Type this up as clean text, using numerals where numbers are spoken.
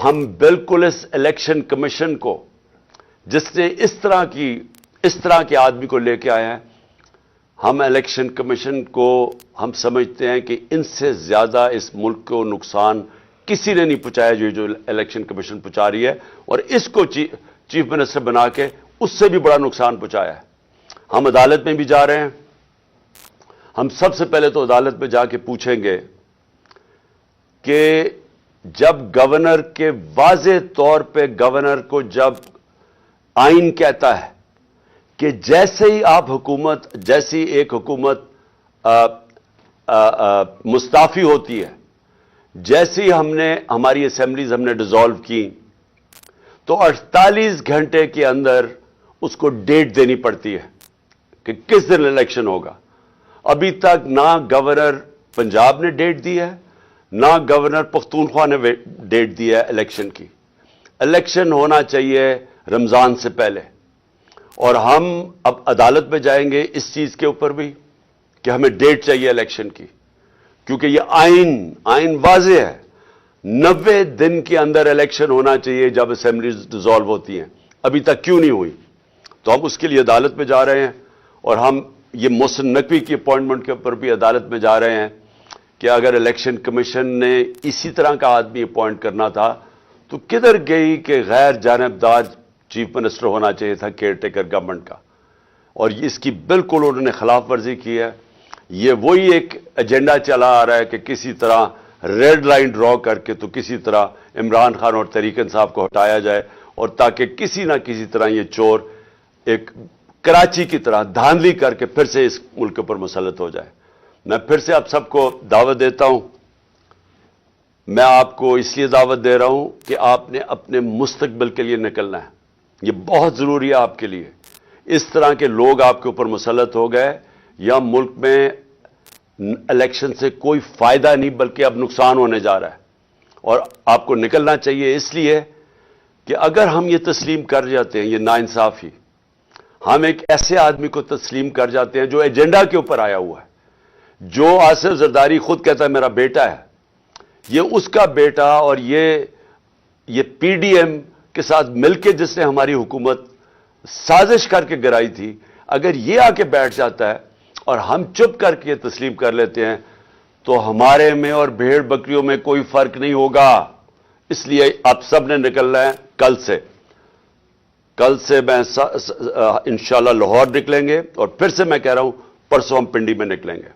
ہم بالکل اس election commission کو جس نے اس طرح کے آدمی کو لے کے آیا ہے، ہم الیکشن کمیشن کو ہم سمجھتے ہیں کہ ان سے زیادہ اس ملک کو نقصان کسی نے نہیں پہنچایا جو الیکشن کمیشن پہنچا رہی ہے، اور اس کو چیف منسٹر بنا کے اس سے بھی بڑا نقصان پہنچایا ہے۔ ہم عدالت میں بھی جا رہے ہیں۔ ہم سب سے پہلے تو عدالت میں جا کے پوچھیں گے کہ جب گورنر کے واضح طور پہ گورنر کو جب آئین کہتا ہے کہ جیسے ہی جیسی ایک حکومت مستعفی ہوتی ہے، جیسے ہی ہماری اسمبلیز ہم نے ڈیزالو کی تو 48 گھنٹے کے اندر اس کو ڈیٹ دینی پڑتی ہے کہ کس دن الیکشن ہوگا۔ ابھی تک نہ گورنر پنجاب نے ڈیٹ دی ہے، نہ گورنر پختونخوا نے ڈیٹ دی ہے الیکشن کی۔ الیکشن ہونا چاہیے رمضان سے پہلے، اور ہم اب عدالت میں جائیں گے اس چیز کے اوپر بھی کہ ہمیں ڈیٹ چاہیے الیکشن کی، کیونکہ یہ آئین واضح ہے۔ 90 دن کے اندر الیکشن ہونا چاہیے جب اسمبلیز ڈیزالو ہوتی ہیں، ابھی تک کیوں نہیں ہوئی؟ تو ہم اس کے لیے عدالت میں جا رہے ہیں، اور ہم یہ محسن نقوی کی اپوائنٹمنٹ کے اوپر بھی عدالت میں جا رہے ہیں کہ اگر الیکشن کمیشن نے اسی طرح کا آدمی اپوائنٹ کرنا تھا تو کدھر گئی کہ غیر جانبدار چیف منسٹر ہونا چاہیے تھا کیئر ٹیکر گورنمنٹ کا، اور اس کی بالکل انہوں نے خلاف ورزی کی ہے۔ یہ وہی ایک ایجنڈا چلا آ رہا ہے کہ کسی طرح ریڈ لائن ڈرا کر کے تو کسی طرح عمران خان اور طریق انصاف کو ہٹایا جائے، اور تاکہ کسی نہ کسی طرح یہ چور ایک کراچی کی طرح دھاندلی کر کے پھر سے اس ملک پر مسلط ہو جائے۔ میں پھر سے آپ سب کو دعوت دیتا ہوں، میں آپ کو اس لیے دعوت دے رہا ہوں کہ آپ نے اپنے مستقبل کے لیے نکلنا ہے، یہ بہت ضروری ہے آپ کے لیے۔ اس طرح کے لوگ آپ کے اوپر مسلط ہو گئے، یا ملک میں الیکشن سے کوئی فائدہ نہیں بلکہ اب نقصان ہونے جا رہا ہے، اور آپ کو نکلنا چاہیے اس لیے کہ اگر ہم یہ تسلیم کر جاتے ہیں، یہ ناانصافی ہم ایک ایسے آدمی کو تسلیم کر جاتے ہیں جو ایجنڈا کے اوپر آیا ہوا ہے، جو آصف زرداری خود کہتا ہے میرا بیٹا ہے، یہ اس کا بیٹا، اور یہ پی ڈی ایم کے ساتھ مل کے جس نے ہماری حکومت سازش کر کے گرائی تھی، اگر یہ آ کے بیٹھ جاتا ہے اور ہم چپ کر کے تسلیم کر لیتے ہیں تو ہمارے میں اور بھیڑ بکریوں میں کوئی فرق نہیں ہوگا۔ اس لیے آپ سب نے نکلنا ہے کل سے میں انشاءاللہ لاہور نکلیں گے، اور پھر سے میں کہہ رہا ہوں پرسوں ہم پنڈی میں نکلیں گے۔